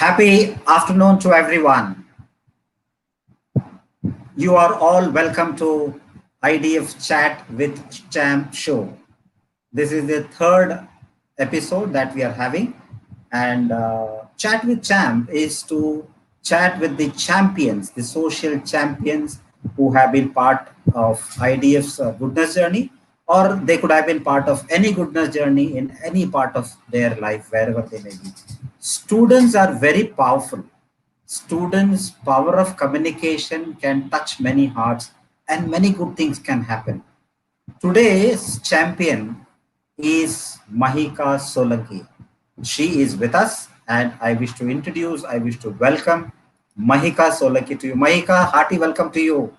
Happy afternoon to everyone. You are all welcome to IDF Chat with Champ show. This is the third episode that we are having, and Chat with Champ is to chat with the champions, the social champions who have been part of IDF's goodness journey, or they could have been part of any goodness journey in any part of their life, wherever they may be. Students are very powerful. Students' power of communication can touch many hearts and many good things can happen. Today's champion is Mahika Solanki. She is with us and I wish to welcome Mahika Solanki to you. Mahika, hearty welcome to you.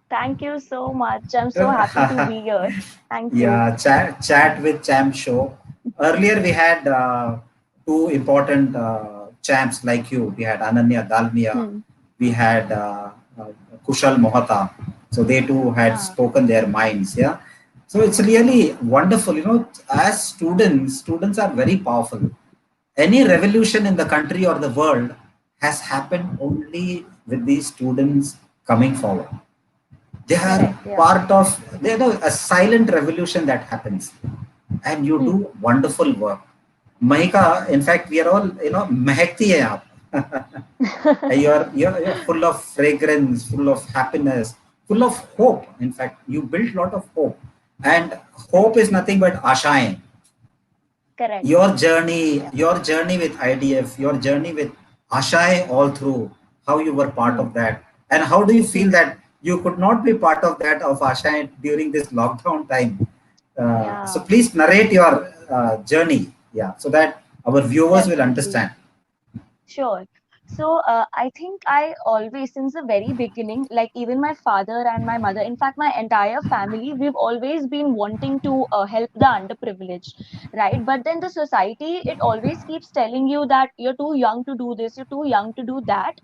Thank you so much. I'm so happy to be here. Thank you. Yeah, chat with champ show. Earlier we had two important champs like you. We had Ananya Dalmia, Hmm. we had uh, Kushal Mohata. So they too had Ah, spoken their minds. Yeah. So it's really wonderful. As students are very powerful. Any revolution in the country or the world has happened only with these students coming forward. They are correct. Yeah. part of, they know, a silent revolution that happens, and you do Hmm. wonderful work. Mahika, in fact, we are all, mehkti hai aap. You're full of fragrance, full of happiness, full of hope. In fact, you built a lot of hope, and hope is nothing but Aashayein. Correct. your Yeah. journey with IDF, your journey with Ashay, all through, how you were part Hmm. of that, and how do you feel Hmm. that you could not be part of that of Ashay during this lockdown time? So Yeah. please narrate your journey, yeah, so that our viewers will Definitely. understand. Sure. So I think I always, since the very beginning, like even my father and my mother, in fact, my entire family, we've always been wanting to help the underprivileged, right? But then the society, it always keeps telling you that you're too young to do this, you're too young to do that.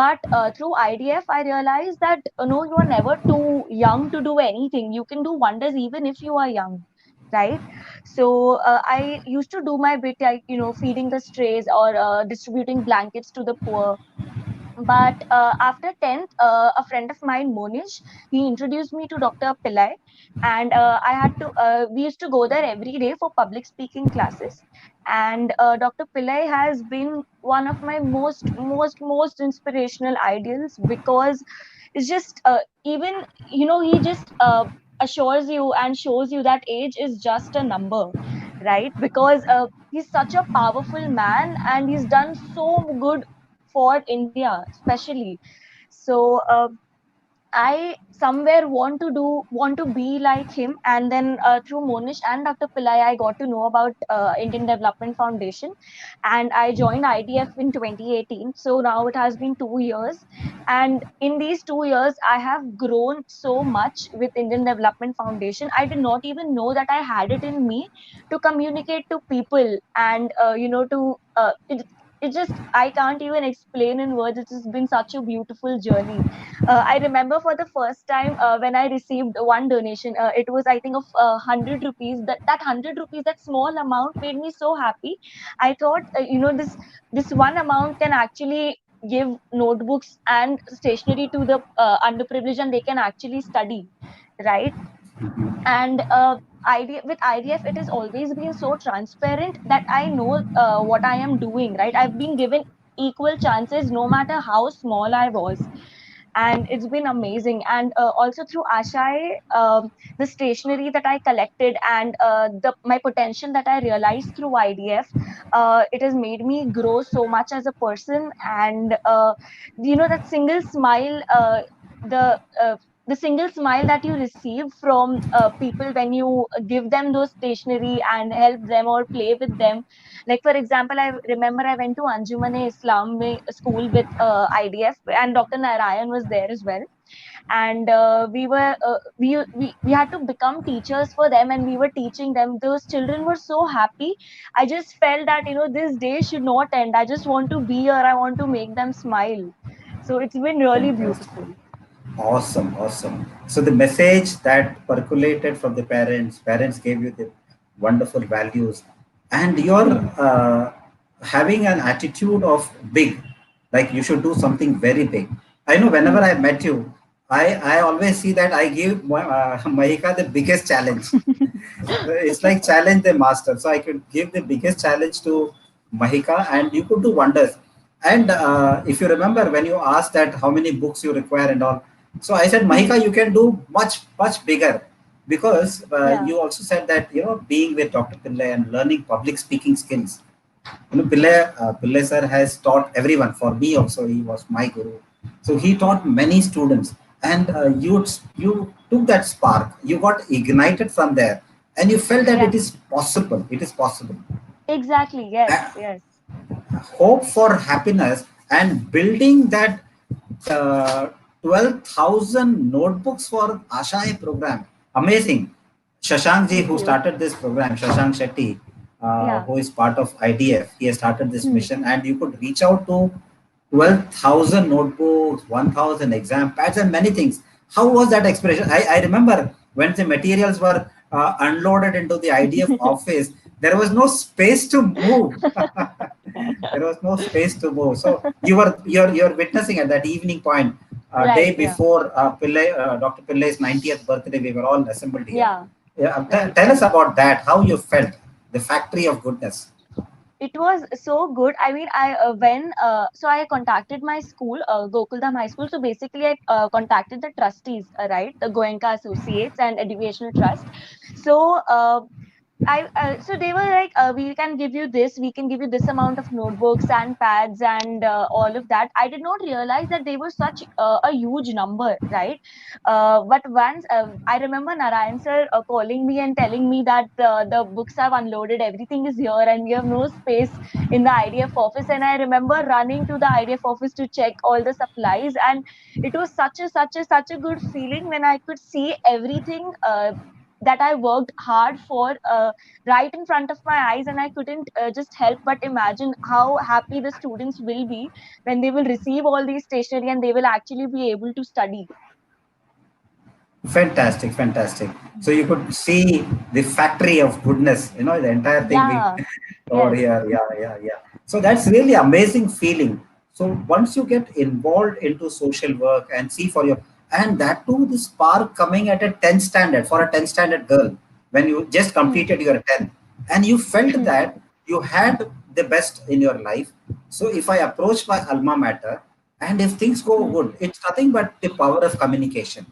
But through IDF, I realized that no, you are never too young to do anything. You can do wonders even if you are young, right? So I used to do my bit, like feeding the strays or distributing blankets to the poor. But after 10th, a friend of mine, Monish, he introduced me to Dr. Pillai, and we used to go there every day for public speaking classes. And Dr. Pillai has been one of my most inspirational ideals, because it's just even he just assures you and shows you that age is just a number, right? Because he's such a powerful man and he's done so good for India, especially. So I somewhere want to be like him, and then through Monish and Dr. Pillai, I got to know about Indian Development Foundation, and I joined IDF in 2018. So now it has been 2 years, and in these 2 years, I have grown so much with Indian Development Foundation. I did not even know that I had it in me to communicate to people, and to it just I can't even explain in words. It has been such a beautiful journey. I remember for the first time when I received one donation. It was, I think, of 100 rupees. That 100 rupees, that small amount, made me so happy. I thought, this one amount can actually give notebooks and stationery to the underprivileged, and they can actually study, right? And with IDF, it has always been so transparent that I know what I am doing, right? I've been given equal chances no matter how small I was, and it's been amazing. And also through Ashai, the stationery that I collected, and the my potential that I realized through IDF, it has made me grow so much as a person. And that single smile, the uh, the single smile that you receive from people when you give them those stationery and help them or play with them. Like, for example, I remember I went to Anjuman Islam school with IDF, and Dr. Narayan was there as well. And we had to become teachers for them, and we were teaching them. Those children were so happy. I just felt that this day should not end. I just want to be here. I want to make them smile. So it's been really Fantastic. beautiful. Awesome, awesome. So the message that percolated from the parents gave you the wonderful values, and your Hmm. having an attitude of big, like you should do something very big. I know whenever Hmm. I met you, I always see that I give Mahika the biggest challenge. It's like challenge the master. So I could give the biggest challenge to Mahika, and you could do wonders. And if you remember when you asked that how many books you require and all, so I said, Hmm. Mahika, you can do much bigger, because Yeah. you also said that being with Dr. Pillai and learning public speaking skills. Pillai sir has taught everyone. For me also, he was my guru. So he taught many students, and you took that spark. You got ignited from there, and you felt that Yeah. it is possible. It is possible. Exactly. Yes. Uh, Yes. Hope for happiness and building that uh, 12,000 notebooks for Ashayein program. Amazing. Shashank ji, Thank who you. started this program, Shashank Shetty, Yeah. who is part of IDF, he has started this Hmm. mission, and you could reach out to 12,000 notebooks, 1,000 exam pads, and many things. How was that expression? I remember when the materials were unloaded into the IDF office, there was no space to move. There was no space to move. So you're witnessing at that evening point, day Right. Yeah. before Dr. Pillai's 90th birthday, we were all assembled here. Yeah. Yeah, Right. tell us Right. about that. How you felt, the factory of goodness. It was so good. I mean, I when so I contacted my school, Gokuldham High School. So basically, I contacted the trustees, right, the Goenka Associates and Educational Trust. So so they were like, we can give you this, we can give you this amount of notebooks and pads and all of that. I did not realize that they were such a huge number, right? But once I remember Narayan sir calling me and telling me that the books have unloaded, everything is here, and we have no space in the IDF office. And I remember running to the IDF office to check all the supplies, and it was such a good feeling when I could see everything. That I worked hard for right in front of my eyes, and I couldn't just help but imagine how happy the students will be when they will receive all these stationery and they will actually be able to study. Fantastic, fantastic. So you could see the factory of goodness, the entire thing being Yeah. over Yes. here. Yeah, yeah, yeah. So that's really amazing feeling. So once you get involved into social work and see for your, and that too, the spark coming at a 10th standard for a 10th standard girl, when you just Hmm. completed your 10th, and you felt Hmm. that you had the best in your life. So if I approach my alma mater, and if things go Hmm. good, it's nothing but the power of communication.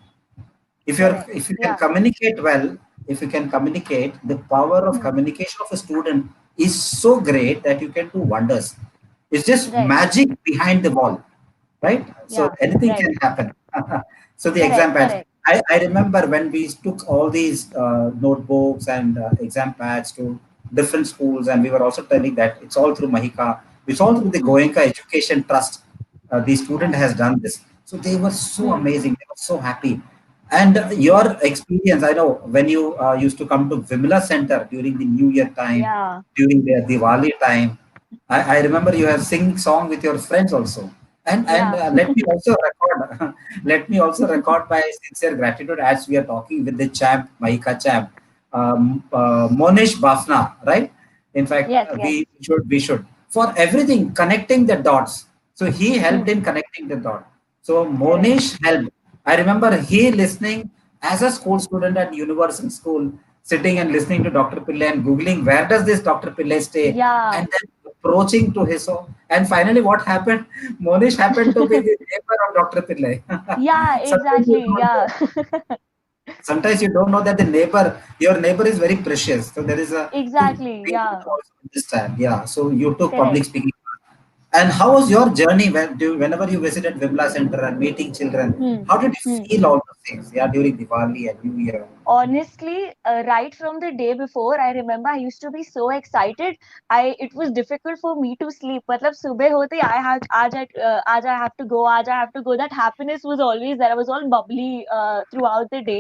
Correct. If you can Yeah. communicate well, if you can communicate, the power of Hmm. communication of a student is so great that you can do wonders. It's just Right. magic behind the wall, right? So Yeah. anything Right. can happen. So the exam Correct. pads. Correct. I remember when we took all these notebooks and exam pads to different schools, and we were also telling that it's all through Mahika, it's all through the Hmm. Goenka Education Trust. The student Right. has done this. So they were so Hmm. amazing. They were so happy. And Yeah. your experience, I know when you used to come to Vimla Center during the New Year time, Yeah. during the Diwali time, I remember you have sing song with your friends also. And Yeah. let me also record, let me also record my sincere gratitude as we are talking with the champ, Mahika champ, Monish Bafna, right? In fact, Yes. Yes. we should for everything connecting the dots. So he helped Hmm. in connecting the dot. So Correct. Monish helped. I remember he listening as a school student at Universal School, sitting and listening to Dr. Pillai and googling where does this Dr. Pillai stay, Yeah. and then approaching to his home. And finally, what happened? Monish happened to be the neighbor of Dr. Pillai. Yeah. Sometimes you Exactly. don't Yeah. know. Sometimes you don't know that your neighbor is very precious. So there is a thing Exactly. we need Yeah. to also understand. Yeah. So you took public Correct. speaking. And how was your journey whenever you visited Vimla Center and meeting children? Hmm. How did you Hmm. feel all those things? Yeah, during Diwali and New Year. Honestly, right from the day before, I remember I used to be so excited. It was difficult for me to sleep. Matlab subah hote hi, aaj I have to go, aaj I have to go. That happiness was always there. I was all bubbly throughout the day.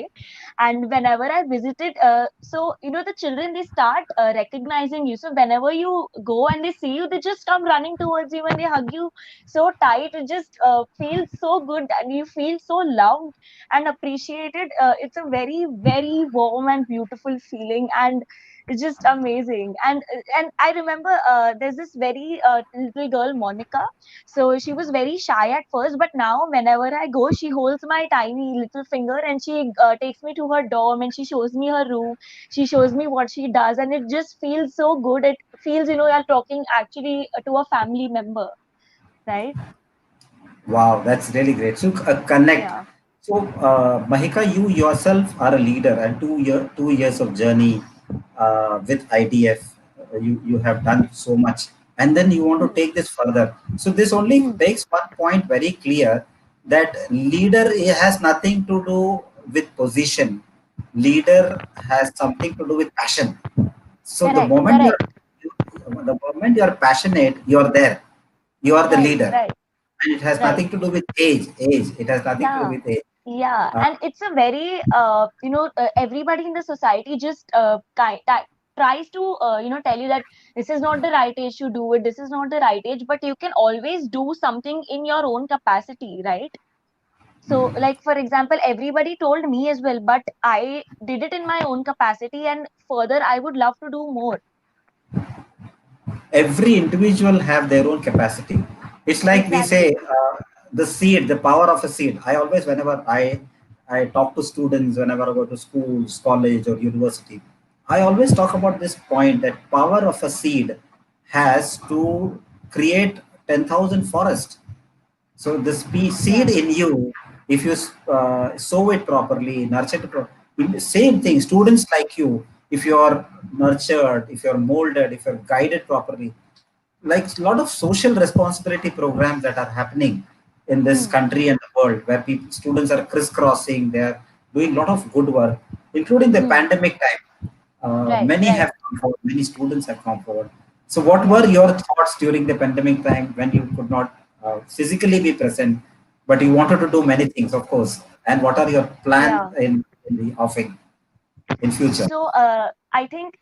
And whenever I visited, so the children, they start recognizing you. So whenever you go and they see you, they just come running towards you and they hug you so tight. It just feels so good and you feel so loved and appreciated. It's a very, very warm and beautiful feeling. And It's just amazing. And I remember there's this very little girl, Monica. So she was very shy at first, but now whenever I go, she holds my tiny little finger and she takes me to her dorm and she shows me her room. She shows me what she does, and it just feels so good. It feels, you're talking actually to a family member, right? Wow, that's really great. So connect. Yeah. So Mahika, you yourself are a leader, and 2 years of journey with IDF. You have done so much, and then you want to Hmm. take this further. So this only Hmm. makes one point very clear, that leader has nothing to do with position. Leader has something to do with passion. So Correct. Correct. the moment you are passionate, you are there. You are the Right. leader, Right. and it has Right. nothing to do with age. It has nothing to do Yeah. with age. Yeah, Uh, and it's a very everybody in the society just tries to tell you that this is not the right age to do it, this is not the right age, but you can always do something in your own capacity, right? So, like for example, everybody told me as well, but I did it in my own capacity, and further I would love to do more. every individual have their own capacity. It's like we say, Exactly. the seed, the power of a seed. I always, whenever I talk to students, whenever I go to schools, college, or university, I always talk about this point, that power of a seed has to create 10,000 forests. So the seed Yeah. in you, if you sow it properly, nurture it properly, same thing. Students like you, if you are nurtured, if you are molded, if you are guided properly, like a lot of social responsibility programs that are happening in this Hmm. country and the world, where people, students are crisscrossing, they are doing a lot of good work, including the Hmm. pandemic time. Right. Many Right. have come forward, many students have come forward. So, what Yeah. were your thoughts during the pandemic time, when you could not physically be present, but you wanted to do many things, of course? And what are your plans Yeah. in the offing in future? So, I think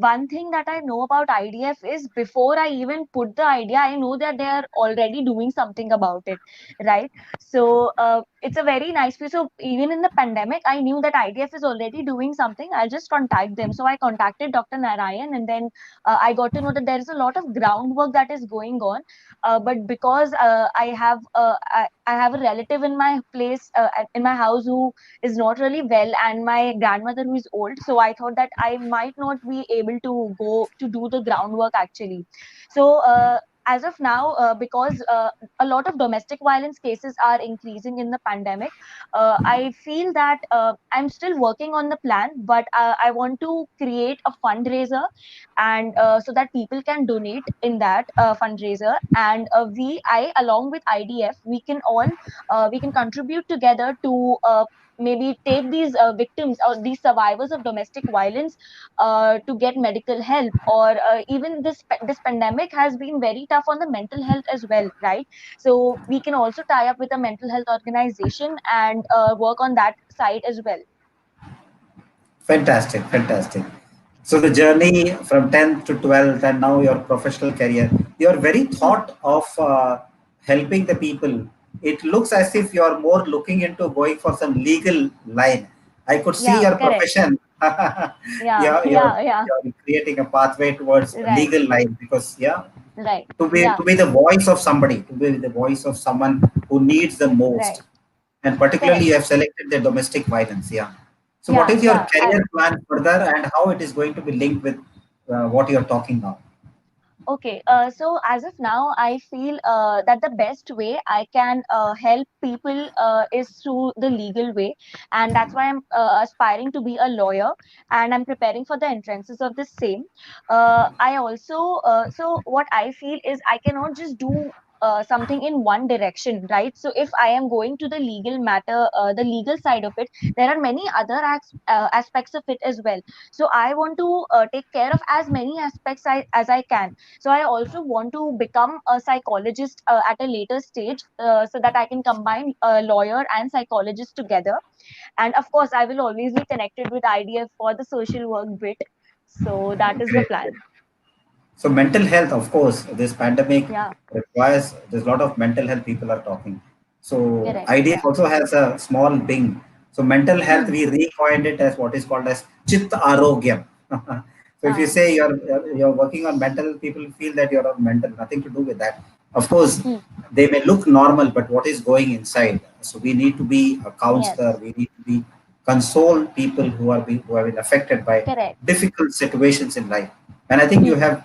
one thing that I know about IDF is before I even put the idea, I know that they are already doing something about it, right? So, it's a very nice piece. So, even in the pandemic, I knew that IDF is already doing something. I'll just contact them. So, I contacted Dr. Narayan, and then I got to know that there is a lot of groundwork that is going on. But because I have a relative in my place, in my house, who is not really well, and my grandmother who is old, so I thought that I might not be able to go to do the groundwork actually. So as of now, because a lot of domestic violence cases are increasing in the pandemic, I feel that I'm still working on the plan, but I want to create a fundraiser, and so that people can donate in that fundraiser, and I along with IDF, we can contribute together to maybe take these victims or these survivors of domestic violence to get medical help, or even this pandemic has been very tough on the mental health as well, right? So we can also tie up with a mental health organization and work on that side as well. Fantastic, fantastic. So the journey from 10th to 12th, and now your professional career, your very Hmm. thought of helping the people, it looks as if you are more looking into going for some legal line. I could see Yeah, your correct. profession. Yeah. you're, you're, Yeah. you're creating a pathway towards a Right. legal line, because, yeah, Right. to be Yeah. to be the voice of somebody, to be the voice of someone who needs the most, Right. and particularly Correct. you have selected the domestic violence. Yeah. So what Yeah. is your Yeah. career plan further, and how it is going to be linked with what you are talking now? Okay, so as of now, I feel that the best way I can help people is through the legal way, and that's why I'm aspiring to be a lawyer, and I'm preparing for the entrances of the same. I also, so what I feel is I cannot just do something in one direction, right? So if I am going to the legal matter, the legal side of it, there are many other aspects of it as well. So I want to take care of as many aspects as I can. So I also want to become a psychologist at a later stage, so that I can combine a lawyer and psychologist together. And of course, I will always be connected with IDF for the social work bit. So that is the Great, great. plan. So mental health, of course, this pandemic Yeah, requires, there's a lot of mental health people are talking. So correct. IDF Yeah. also has a small wing. So mental health, Hmm. we recoined it as what is called as Chit Arogyam. So if you Ah, say you're working on mental, people feel that you're on mental. Nothing to do with that. Of course, hmm. they may look normal, but what is going inside? So we need to be a counselor. Yes, We need to be console people who have been affected by correct. difficult situations in life. And I think you Hmm. have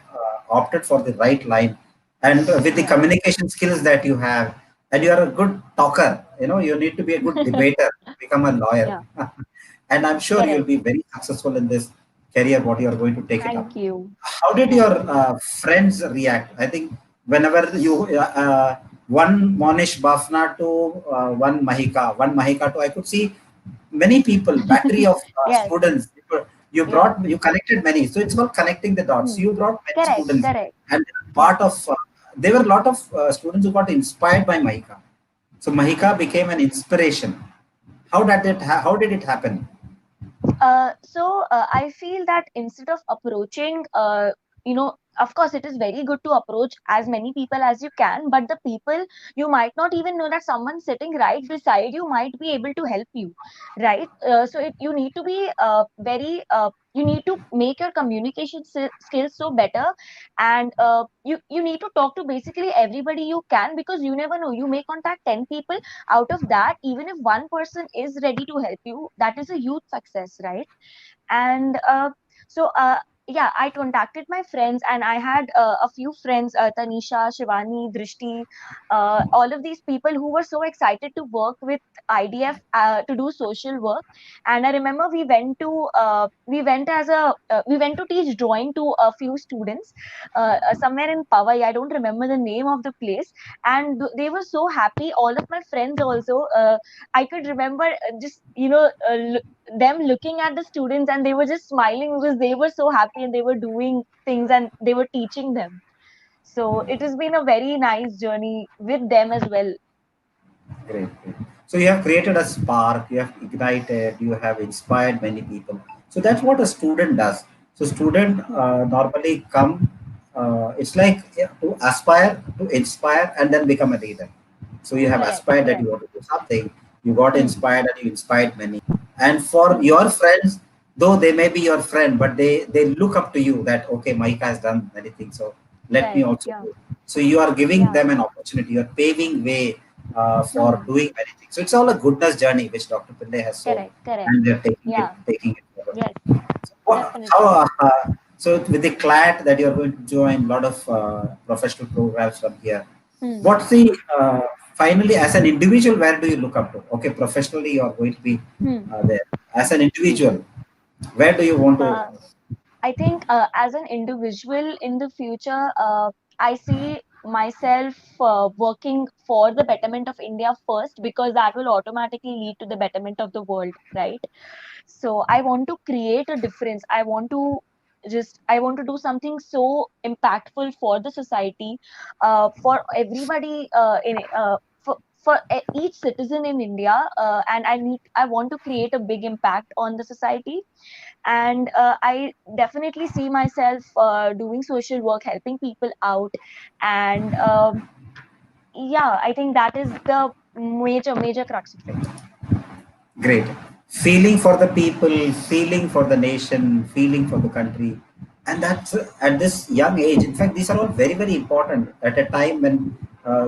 opted for the right line. And with the Yeah. communication skills that you have, and you are a good talker, you need to be a good debater, become a lawyer. Yeah, And I'm sure you'll correct. be very successful in this career, what you are going to take it up. Thank you. How did your Thank you. friends react? I think whenever one Monish Bafna to one Mahika to, I could see many people, battery of Yes. students. Yeah. You connected many. So it's about connecting the dots. Hmm. You brought many Correct. students, Correct. and Yeah. part of there were a lot of students who got inspired by Mahika. So Mahika Hmm. became an inspiration. How did it happen? I feel that instead of approaching, of course, it is very good to approach as many people as you can, but the people you might not even know that someone sitting right beside you might be able to help you, right? You need to be you need to make your communication skills so better, and you need to talk to basically everybody you can, because you never know, you may contact 10 people. Out of that, even if one person is ready to help you, that is a huge success, right? And so yeah, I contacted my friends, and I had a few friends, Tanisha, Shivani, Drishti, all of these people who were so excited to work with IDF, to do social work. And I remember we went to teach drawing to a few students, somewhere in Powai. I don't remember the name of the place. And they were so happy, all of my friends also. I could remember, just them looking at the students, and they were just smiling because they were so happy, and they were doing things, and they were teaching them. So it has been a very nice journey with them as well. Great, great. So you have created a spark, you have ignited, you have inspired many people. So that's what a student does. So student Hmm. normally come. It's like to aspire, to inspire, and then become a leader. So you have Correct, aspired that you correct. want to do something. You got Hmm. inspired, and you inspired many. And for Hmm. your friends, though they may be your friend, but they look up to you that okay, Maika has done many things, so let me Right. also Yeah. do. So you are giving Yeah. them an opportunity. You are paving way for Hmm. doing many things. So it's all a goodness journey which Dr. Pillai has shown, Correct, correct. and they're Yeah. taking it forward. Yes, So, how definitely. so with the CLAT that you're going to join a lot of professional programs from here. Hmm. What's the finally as an individual, where do you look up to? Okay, professionally you are going to be Hmm. there. As an Hmm. individual, where do you want to? Uh, I think, as an individual in the future, I see myself working for the betterment of India first, because that will automatically lead to the betterment of the world, right? So I want to create a difference. I want to do something so impactful for the society, for everybody, each citizen in India, and I want to create a big impact on the society. And I definitely see myself doing social work, helping people out. And yeah, I think that is the major crux of it. Great. Feeling for the people, feeling for the nation, feeling for the country. And that's at this young age. In fact, these are all very, very important at a time when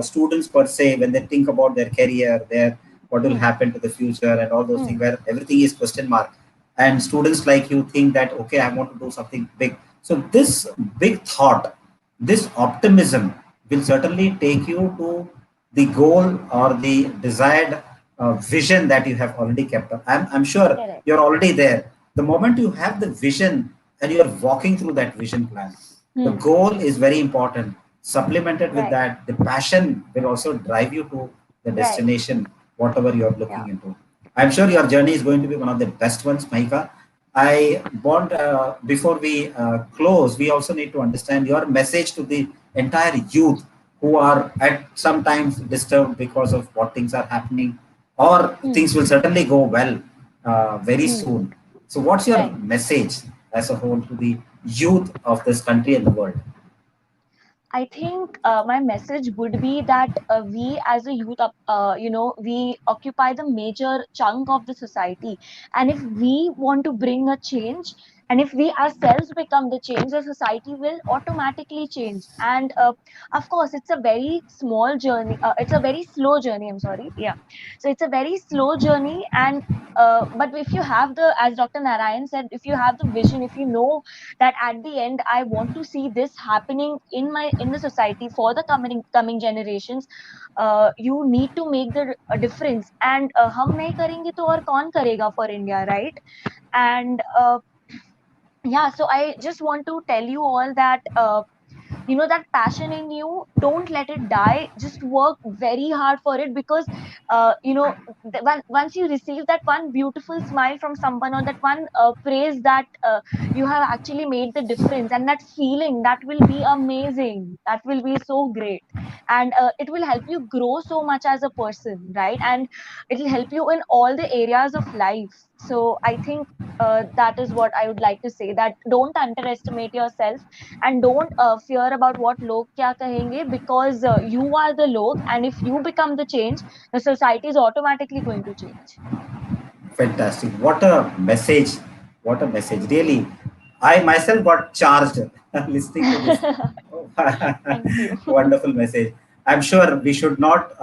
students, per se, when they think about their career, their what will Hmm, happen to the future, and all those hmm, things where everything is question mark. And students like you think that, okay, I want to do something big. So, this big thought, this optimism will certainly take you to the goal or the desired vision that you have already kept up. I'm sure correct. you're already there. The moment you have the vision and you're walking through that vision plan, the Hmm, goal is very important. Supplemented with right, that, the passion will also drive you to the right. destination, whatever you're Yeah. looking into. I'm sure your journey is going to be one of the best ones, Mahika. I want, before we close, we also need to understand your message to the entire youth who are at sometimes disturbed because of what things are happening, or Hmm, things will certainly go well very hmm, soon. So, what's your right. message as a whole to the youth of this country and the world? I think my message would be that we as a youth, we occupy the major chunk of the society. And if we want to bring a change, And if we ourselves become the change, the society will automatically change. And of course, it's a very small journey, it's a very slow journey, I'm sorry, yeah. So it's a very slow journey. And but if you have the, as Dr. Narayan said, if you have the vision, if you know that at the end I want to see this happening in my, in the society for the coming generations, you need to make the difference. And हम नहीं करेंगे तो और कौन करेगा for India, right? And yeah, so I just want to tell you all that that passion in you, don't let it die, just work very hard for it. Because once you receive that one beautiful smile from someone, or that one praise, that you have actually made the difference, and that feeling, that will be amazing, that will be so great. And it will help you grow so much as a person, right? And it will help you in all the areas of life. So I think that is what I would like to say, that don't underestimate yourself, and don't fear about what log kya kahenge, because you are the log, and if you become the change, the society is automatically going to change. Fantastic. What a message. What a message. Thank you. Really, I myself got charged listening to this Thank you. wonderful message. I'm sure we should not,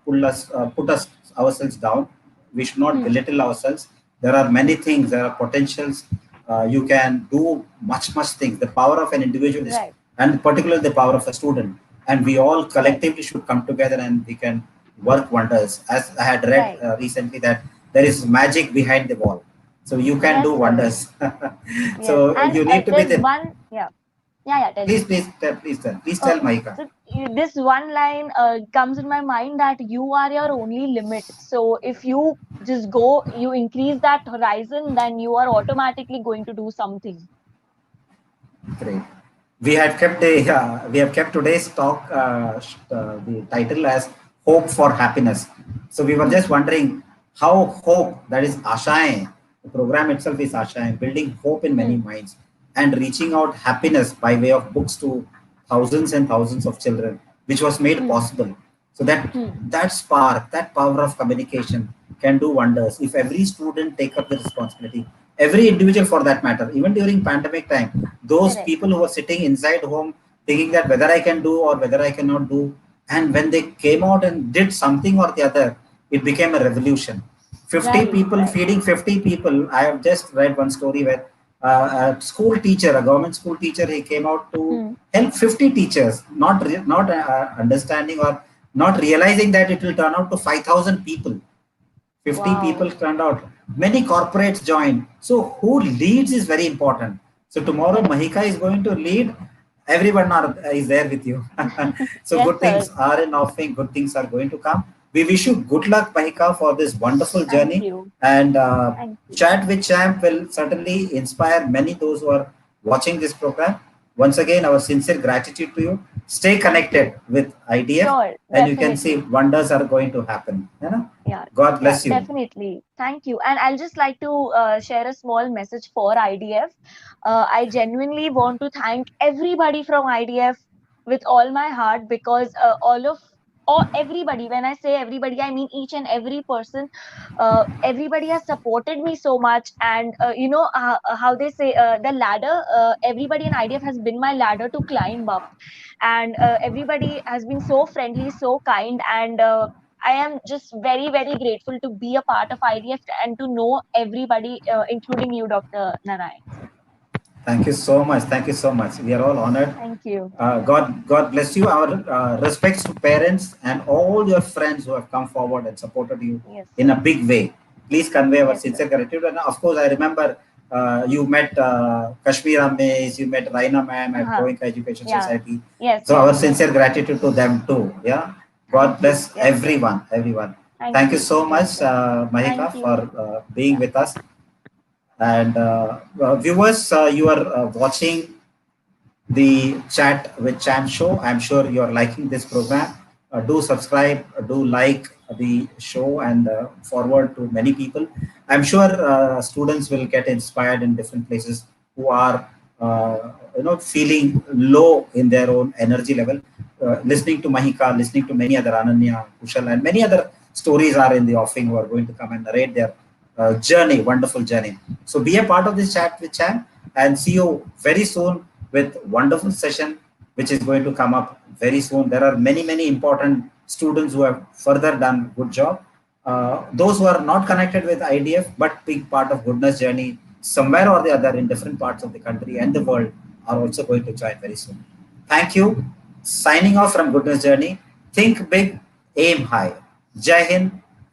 put us ourselves down. We should not Hmm. belittle ourselves. There are many things. There are potentials. You can do much things. The power of an individualist, Right. and particularly the power of a student. And we all Right. collectively should come together and we can work wonders. As I had read Right. recently that there is magic behind the wall, so you can Yes, do correct. wonders. Yes. So And you need to be there's the. one, yeah. Yeah, yeah, tell me. Please tell Okay. Mahika. So this one line comes in my mind, that you are your only limit. So if you just go, you increase that horizon, then you are automatically going to do something. Great. We have kept today's talk, the title as Hope for Happiness. So we were Hmm. just wondering how hope, that is Ashayein, the program itself is Ashayein, building hope in many Hmm. minds and reaching out happiness by way of books to thousands and thousands of children, which was made Hmm. possible. So that Hmm. that spark, that power of communication can do wonders if every student take up the responsibility, every individual for that matter, even during pandemic time, those Correct. people who were sitting inside home thinking that whether I can do or whether I cannot do, and when they came out and did something or the other, it became a revolution. 50 Right. people Right. feeding 50 people. I have just read one story where a school teacher, a government school teacher, he came out to Hmm. help 50 teachers, not understanding or not realizing that it will turn out to 5,000 people. 50 Wow. people turned out. Many corporates joined. So who leads is very important. So tomorrow Correct. Mahika is going to lead. Everyone is there with you. So Yes, good sir. things are in offering. Good things are going to come. We wish you good luck, Mahika, for this wonderful Thank journey. you. And Thank you. Chat with Champ will certainly inspire many those who are watching this program. Once again, our sincere gratitude to you. Stay Thank connected you. with IDF, Sure. and you can see Definitely. wonders are going to happen. You know? Yeah. God Yeah, bless you. definitely. Thank you. And I'll just like to share a small message for IDF. I genuinely want to thank everybody from IDF with all my heart, because all of, or everybody, when I say everybody, I mean each and every person. Everybody has supported me so much. And how they say, the ladder, everybody in IDF has been my ladder to climb up. And everybody has been so friendly, so kind. And I am just very, very grateful to be a part of IDF and to know everybody, including you, Dr. Narayan. Thank you so much. Thank you so much. We are all honored. Thank you. God bless you. Our respects to parents and all your friends who have come forward and supported you Yes, in a sir. big way. Please convey our Yes, sir. sincere gratitude. And of course, I remember you met Kashmir Ames, you met Raina ma'am at Uh-huh. Goenka Education Yeah. Society. Yes, So yes, our yes. sincere gratitude to them too. Yeah. God Thank you. bless Yes, sir. everyone. Everyone. Thank Thank you you. so Yes, much, sir. Thank Mahika, for you. being Yeah. with us. And viewers, you are watching the Chat with Cham show. I'm sure you're liking this program. Do subscribe, do like the show, and forward to many people. I'm sure students will get inspired in different places who are feeling low in their own energy level. Listening to Mahika, listening to many other Ananya, Kushal, and many other stories are in the offing who are going to come and narrate their journey, wonderful journey. So be a part of this chat with Cham, and see you very soon with wonderful session, which is going to come up very soon. There are many, many important students who have further done good job. Those who are not connected with IDF, but being part of goodness journey somewhere or the other in different parts of the country and the world are also going to join very soon. Thank you. Signing off from Goodness Journey. Think big, aim high. Jai Hind.